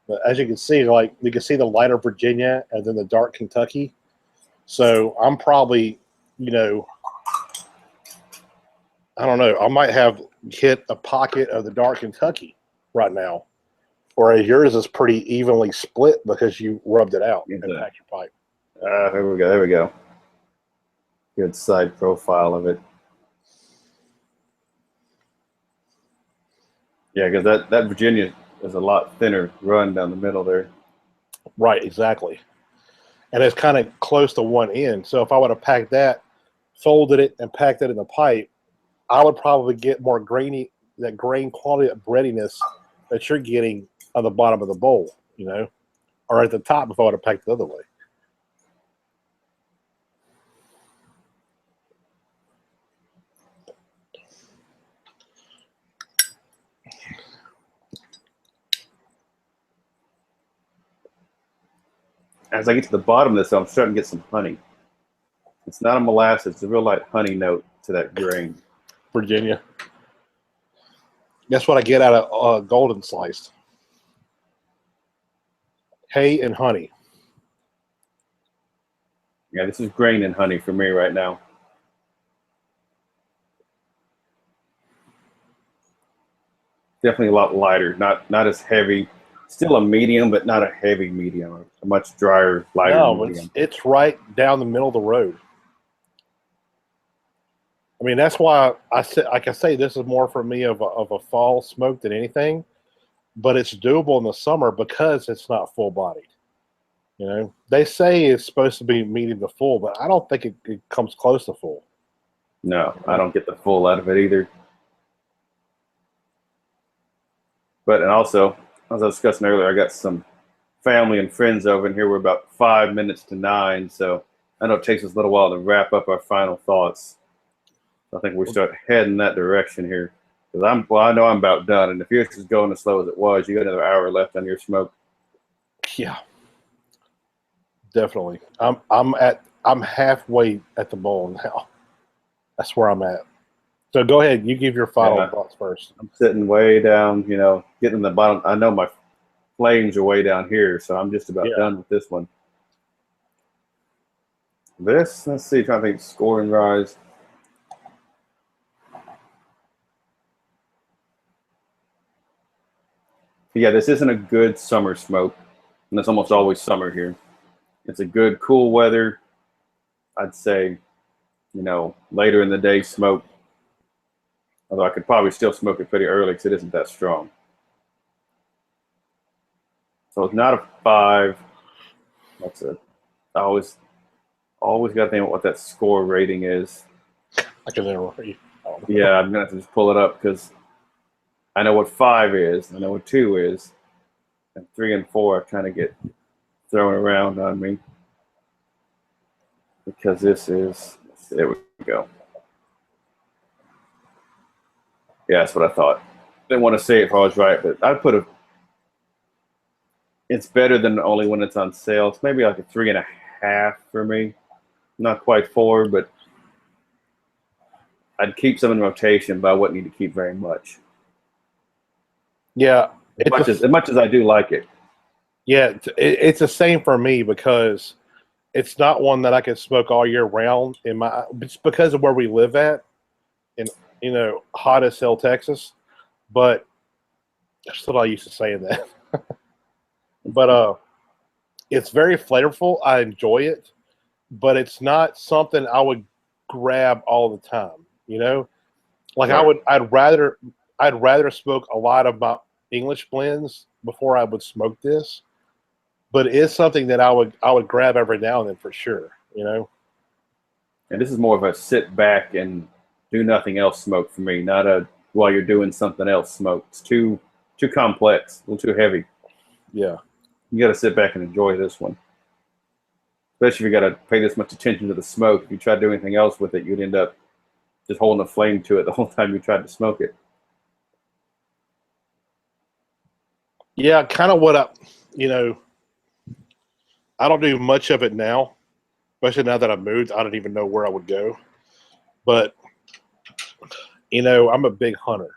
But as you can see, like you can see the lighter Virginia and then the dark Kentucky. So I'm probably, I don't know. I might have hit a pocket of the dark Kentucky right now, whereas yours is pretty evenly split because you rubbed it out and packed your pipe. There we go. There we go. Good side profile of it. Yeah, because that Virginia is a lot thinner run down the middle there. Right, exactly. And it's kind of close to one end. So if I would have packed that, folded it, and packed it in the pipe, I would probably get more grainy, that grain quality, that breadiness that you're getting on the bottom of the bowl, or at the top if I would have packed the other way. As I get to the bottom of this, I'm starting to get some honey. It's not a molasses; it's a real light honey note to that grain. Virginia. That's what I get out of golden sliced. Hay and honey. Yeah, this is grain and honey for me right now. Definitely a lot lighter, not as heavy. Still a medium, but not a heavy medium. A much drier, lighter medium. It's right down the middle of the road. I mean, that's why I say this is more for me of a fall smoke than anything, but it's doable in the summer because it's not full bodied. They say it's supposed to be medium to full, but I don't think it comes close to full. No, I don't get the full out of it either. But, and also, as I was discussing earlier, I got some family and friends over, and here we're about 5 minutes to 9, so I know it takes us a little while to wrap up our final thoughts. I think we start heading that direction here. Because I know I'm about done, and if yours is going as slow as it was, you got another hour left on your smoke. Yeah, definitely. I'm halfway at the bowl now. That's where I'm at. So go ahead. You give your final thoughts first. I'm sitting way down, getting the bottom. I know flames are way down here, so I'm just about done with this one. This, let's see, trying to think, scoring rise. Yeah, this isn't a good summer smoke, and it's almost always summer here. It's a good cool weather, I'd say, you know, later in the day smoke. Although I could probably still smoke it pretty early because it isn't that strong. So it's not a 5. That's a. I always got to think about what that score rating is. I can interrupt you. Yeah, I'm gonna have to just pull it up because I know what 5 is. I know what 2 is, and 3 and 4 kind of get thrown around on me because this is. There we go. Yeah, that's what I thought. Didn't want to say it if I was right, but I'd put a. It's better than only when it's on sale. It's maybe like a 3.5 for me. Not quite 4, but I'd keep some in rotation, but I wouldn't need to keep very much. Yeah, as much as I do like it. Yeah, it's the same for me because it's not one that I can smoke all year round. It's because of where we live at, in hot as hell Texas. But I'm still not used to saying that. But it's very flavorful. I enjoy it, but it's not something I would grab all the time. You know, like right. I'd rather smoke a lot of my English blends before I would smoke this. But it is something that I would grab every now and then for sure. You know. And this is more of a sit back and do nothing else smoke for me, not a while you're doing something else smoke. It's too complex, a little too heavy. Yeah. You got to sit back and enjoy this one. Especially if you got to pay this much attention to the smoke. If you try to do anything else with it, you'd end up just holding a flame to it the whole time you tried to smoke it. Yeah, kind of what I don't do much of it now, especially now that I've moved. I don't even know where I would go. But, I'm a big hunter.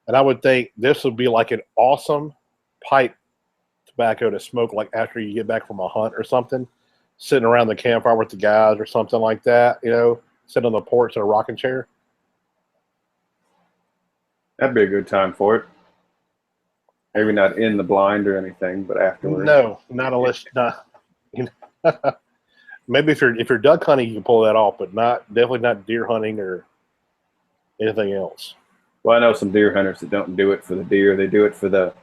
And I would think this would be like an awesome pipe tobacco to smoke like after you get back from a hunt or something, sitting around the campfire with the guys or something like that, sitting on the porch in a rocking chair. That'd be a good time for it. Maybe not in the blind or anything, but afterwards. No, not unless maybe if you're duck hunting, you can pull that off, but definitely not deer hunting or anything else. Well, I know some deer hunters that don't do it for the deer. They do it for the,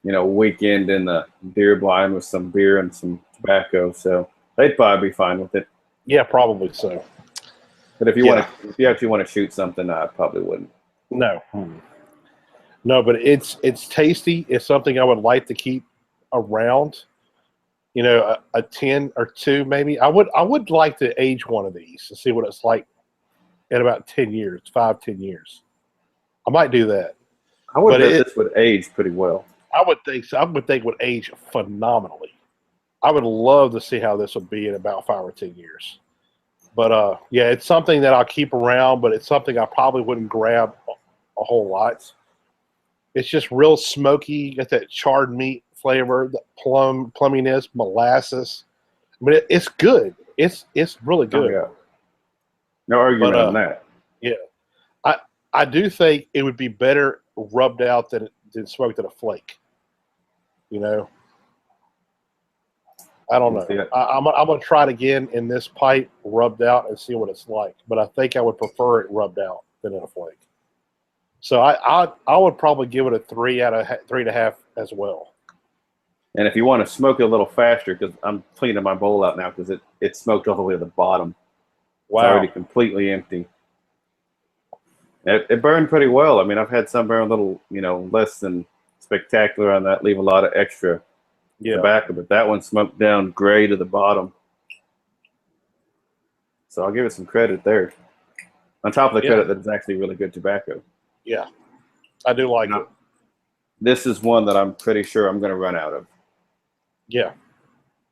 weekend in the deer blind with some beer and some tobacco. So they'd probably be fine with it. Yeah, probably so. But if you actually want to shoot something, I probably wouldn't. No. No, but it's tasty. It's something I would like to keep around. A 10 or 2 maybe. I would like to age one of these and see what it's like in about 10 years, 5-10 years. I might do that. I would bet this would age pretty well. I would think so. I would think it would age phenomenally. I would love to see how this would be in about 5 or 10 years. But yeah, it's something that I'll keep around, but it's something I probably wouldn't grab a whole lot. It's just real smoky, got that charred meat flavor, the plumminess, molasses. I mean, it's good. It's really good. Oh, yeah. No argument on that. Yeah, I do think it would be better rubbed out than smoked at a flake. I don't know. I'm gonna try it again in this pipe, rubbed out, and see what it's like. But I think I would prefer it rubbed out than in a flake. So I would probably give it a 3 out of 3.5 as well. And if you want to smoke it a little faster, because I'm cleaning my bowl out now because it smoked all the way to the bottom. Wow. It's already completely empty. It burned pretty well. I mean, I've had some burn a little, less than spectacular on that, leave a lot of extra tobacco, but that one smoked down gray to the bottom. So I'll give it some credit there. On top of the credit that it's actually really good tobacco. Yeah, I do like it. This is one that I'm pretty sure I'm going to run out of. Yeah.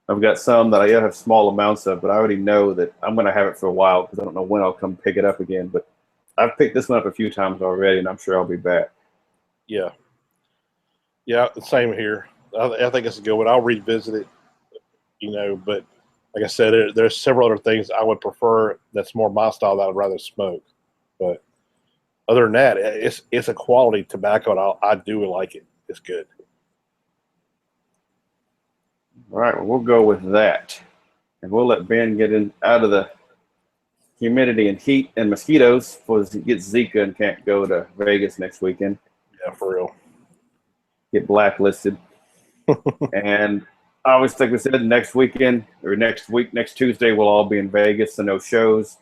I've got some that I yet have small amounts of, but I already know that I'm going to have it for a while because I don't know when I'll come pick it up again. But I've picked this one up a few times already, and I'm sure I'll be back. Yeah. Yeah, same here. I think it's a good one. I'll revisit it, but like I said, there's several other things I would prefer that's more my style that I'd rather smoke. But other than that, it's a quality tobacco, and I do like it. It's good. All right, well, we'll go with that. And we'll let Ben get out of the humidity and heat and mosquitoes before he gets Zika and can't go to Vegas next weekend. Yeah, for real. Get blacklisted. And obviously, like we said, next weekend or next Tuesday, we'll all be in Vegas, so no shows.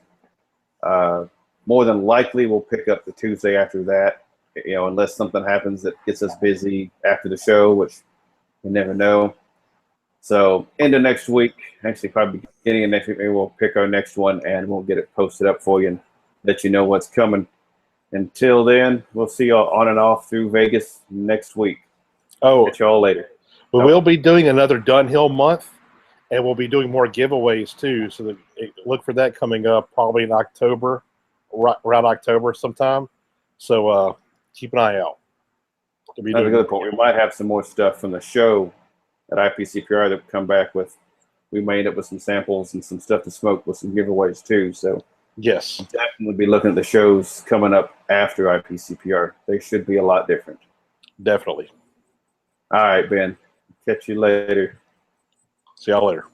More than likely, we'll pick up the Tuesday after that, unless something happens that gets us busy after the show, which you never know. So into next week, actually probably beginning of next week, maybe we'll pick our next one and we'll get it posted up for you and let you know what's coming. Until then, we'll see y'all on and off through Vegas next week. Oh, catch y'all later. We will be doing another Dunhill month, and we'll be doing more giveaways too. So look for that coming up probably in October, around October sometime. So keep an eye out. Another good point. We might have some more stuff from the show at IPCPR that come back with. We may end up with some samples and some stuff to smoke with some giveaways too. So yes, definitely be looking at the shows coming up after IPCPR. They should be a lot different. Definitely. All right, Ben. Catch you later. See y'all later.